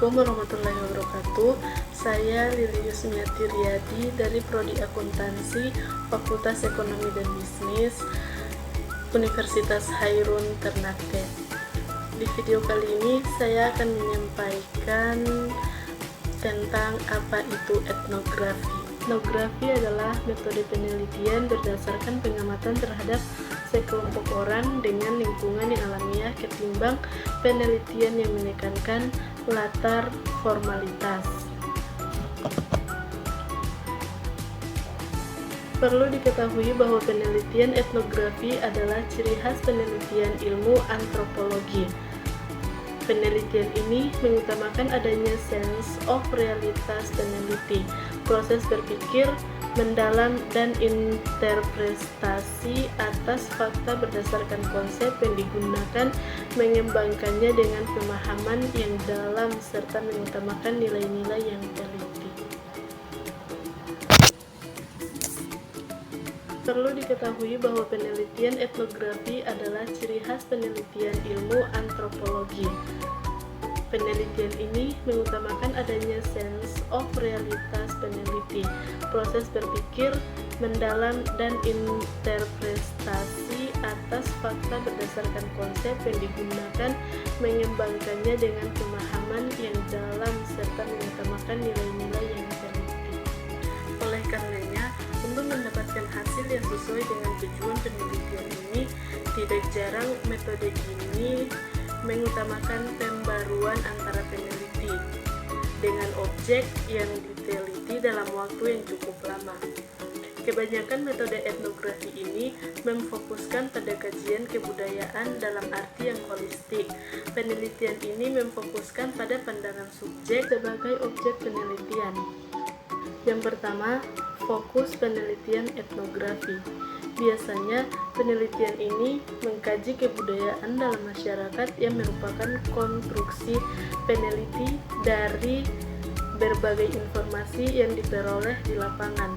Assalamualaikum warahmatullahi wabarakatuh. Saya Lili Yusmiati Riyadi dari Prodi Akuntansi Fakultas Ekonomi dan Bisnis Universitas Hairun Ternate. Di video kali ini saya akan menyampaikan tentang apa itu etnografi. Etnografi adalah metode penelitian berdasarkan pengamatan terhadap sekelompok orang dengan lingkungan yang alamiah ketimbang penelitian yang menekankan latar formalitas. Perlu diketahui bahwa penelitian etnografi adalah ciri khas penelitian ilmu antropologi. Penelitian ini mengutamakan adanya sense of realitas peneliti, proses berpikir mendalam dan interpretasi atas fakta berdasarkan konsep yang digunakan, mengembangkannya dengan pemahaman yang dalam serta mengutamakan nilai-nilai yang teliti. Perlu diketahui bahwa penelitian etnografi adalah ciri khas penelitian ilmu antropologi. Penelitian ini mengutamakan adanya sense of realitas peneliti, proses berpikir mendalam dan interpretasi atas fakta berdasarkan konsep yang digunakan, mengembangkannya dengan pemahaman yang dalam serta mengutamakan nilai-nilai yang teliti. Oleh karenanya, untuk mendapatkan hasil yang sesuai dengan tujuan penelitian ini, tidak jarang metode ini mengutamakan pembaruan antara peneliti dengan objek yang diteliti dalam waktu yang cukup lama. Kebanyakan metode etnografi ini memfokuskan pada kajian kebudayaan dalam arti yang holistik. Penelitian ini memfokuskan pada pandangan subjek sebagai objek penelitian. Yang pertama, fokus penelitian etnografi. Biasanya, penelitian ini mengkaji kebudayaan dalam masyarakat yang merupakan konstruksi peneliti dari berbagai informasi yang diperoleh di lapangan.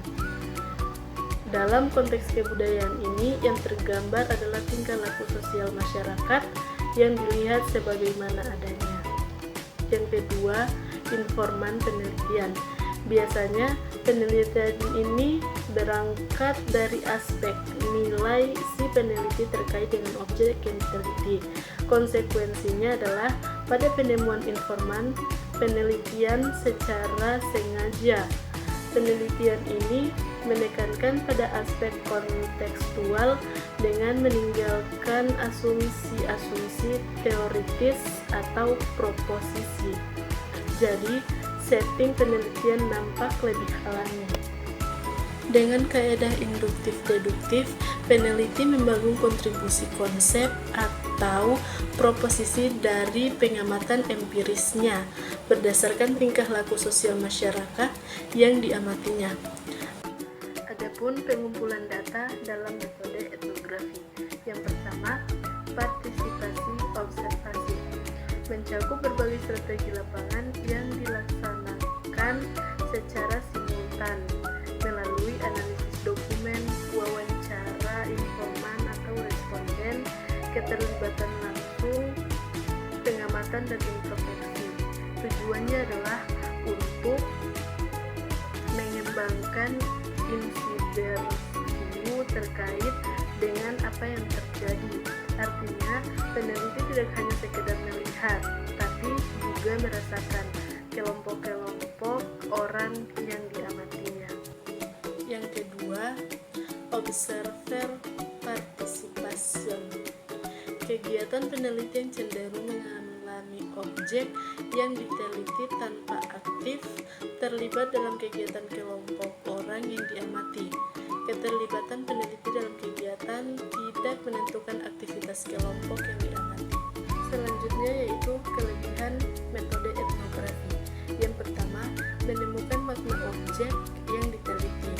Dalam konteks kebudayaan ini, yang tergambar adalah tingkah laku sosial masyarakat yang dilihat sebagaimana adanya. Yang kedua, informan penelitian. Biasanya, penelitian ini berangkat dari aspek nilai si peneliti terkait dengan objek yang diteliti. Konsekuensinya adalah pada penemuan informan penelitian secara sengaja. Penelitian ini menekankan pada aspek kontekstual dengan meninggalkan asumsi-asumsi teoritis atau proposisi. Jadi, setting penelitian nampak lebih alami. Dengan kaedah induktif-deduktif, peneliti membangun kontribusi konsep atau proposisi dari pengamatan empirisnya berdasarkan tingkah laku sosial masyarakat yang diamatinya. Adapun pengumpulan data dalam metode etnografi. Yang pertama, partisipasi observasi. Mencakup berbagai strategi lapangan yang dilaksanakan secara simultan melalui analisis dokumen, wawancara informan atau responden, keterlibatan langsung, pengamatan dan introspeksi. Tujuannya adalah untuk mengembangkan insidersimu terkait dengan apa yang terjadi. Artinya, peneliti tidak hanya sekedar melihat, tapi juga merasakan kelompok-kelompok orang yang diamatinya. Yang kedua, observer participation. Kegiatan penelitian cenderung mengalami objek yang diteliti tanpa aktif terlibat dalam kegiatan kelompok orang yang diamati. Keterlibatan peneliti dalam kegiatan tidak menentukan aktivitas kelompok yang diamati. Selanjutnya yaitu kelebihan metode etnografi. Yang pertama, menemukan makna objek yang diteliti.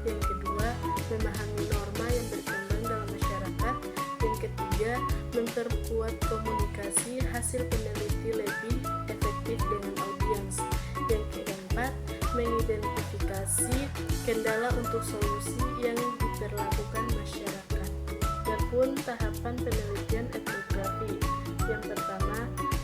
Yang kedua, memahami norma yang berkembang dalam masyarakat. Yang ketiga, memperkuat komunikasi hasil peneliti lebih efektif dengan audiens. Yang keempat, mengidentifikasi kendala untuk solusi yang diberlakukan masyarakat. Adapun tahapan penelitian etnografi. Yang pertama,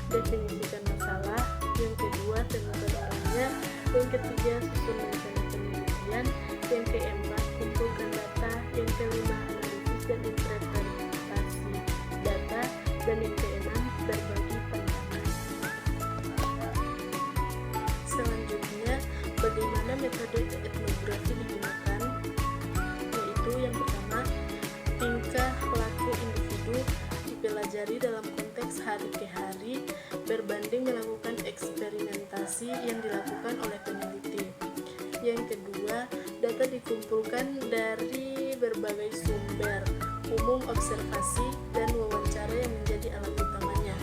definisikan masalah. Yang kedua, temukan orangnya. Yang ketiga, susun rencana penelitian. Yang keempat, kumpulkan data. Yang kelima, analisis dan interpretasi data. Dan yang keenam, berbagi pandangan. Selanjutnya, bagaimana metode etnografi digunakan? Yaitu yang pertama, tingkah laku individu dipelajari dalam konteks hari ke hari berbanding melakukan eksperimentasi yang dilakukan oleh peneliti. Yang kedua, data dikumpulkan dari berbagai sumber, umum observasi dan wawancara yang menjadi alat utamanya.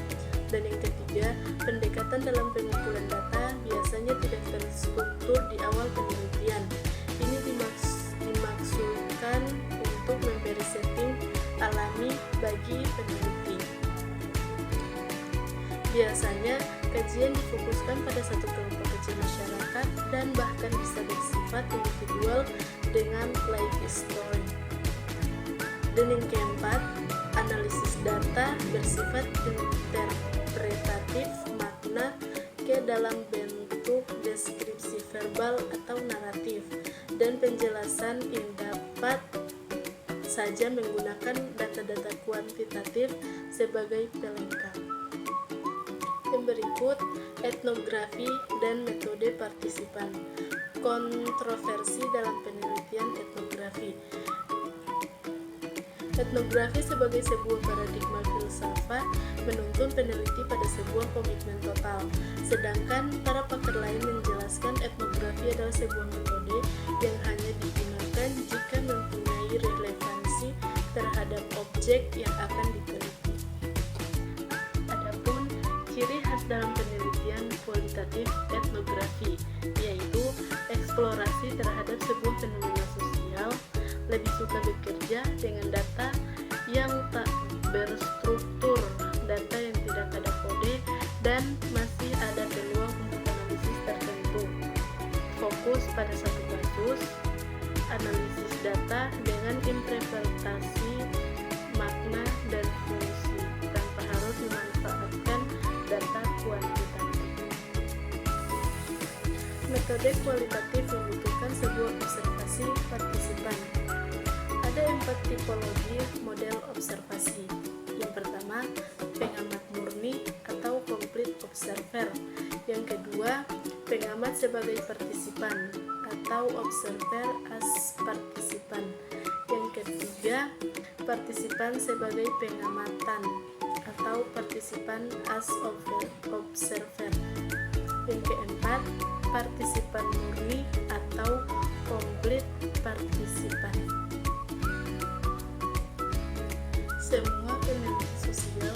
Dan yang ketiga, pendekatan dalam pengumpulan data biasanya tidak terstruktur di awal penelitian. Ini dimaksudkan untuk memberi setting alami bagi peneliti. Biasanya, kajian difokuskan pada satu kelompok kecil masyarakat dan bahkan bisa bersifat individual dengan life story. Dan yang keempat, analisis data bersifat interpretatif makna ke dalam bentuk deskripsi verbal atau naratif, dan penjelasan yang dapat saja menggunakan data-data kuantitatif sebagai pelengkap. Yang berikut, etnografi dan metode partisipan. Kontroversi dalam penelitian etnografi. Etnografi sebagai sebuah paradigma filsafat menuntun peneliti pada sebuah komitmen total, sedangkan para pakar lain menjelaskan etnografi adalah sebuah metode yang hanya digunakan jika mempunyai relevansi terhadap objek yang akan diteliti. Adapun ciri khas dalam penelitian kualitatif etnografi, yaitu eksplorasi terhadap sebuah fenomena sosial, lebih suka bekerja dengan data yang tak berstruktur, data yang tidak ada kode, dan masih ada peluang untuk analisis tertentu. Fokus pada satu kasus, analisis data dengan interpretasi makna dan fungsi, tanpa harus memanfaatkan data kuantitatif. Metode kualitatif membutuhkan sebuah observasi partisipan. Ada 4 tipologi model observasi. Yang pertama, pengamat murni atau complete observer. Yang kedua, pengamat sebagai partisipan atau observer as partisipan. Yang ketiga, partisipan sebagai pengamatan atau partisipan as observer. Yang keempat, partisipan murni atau complete partisipan. Semua peneliti sosial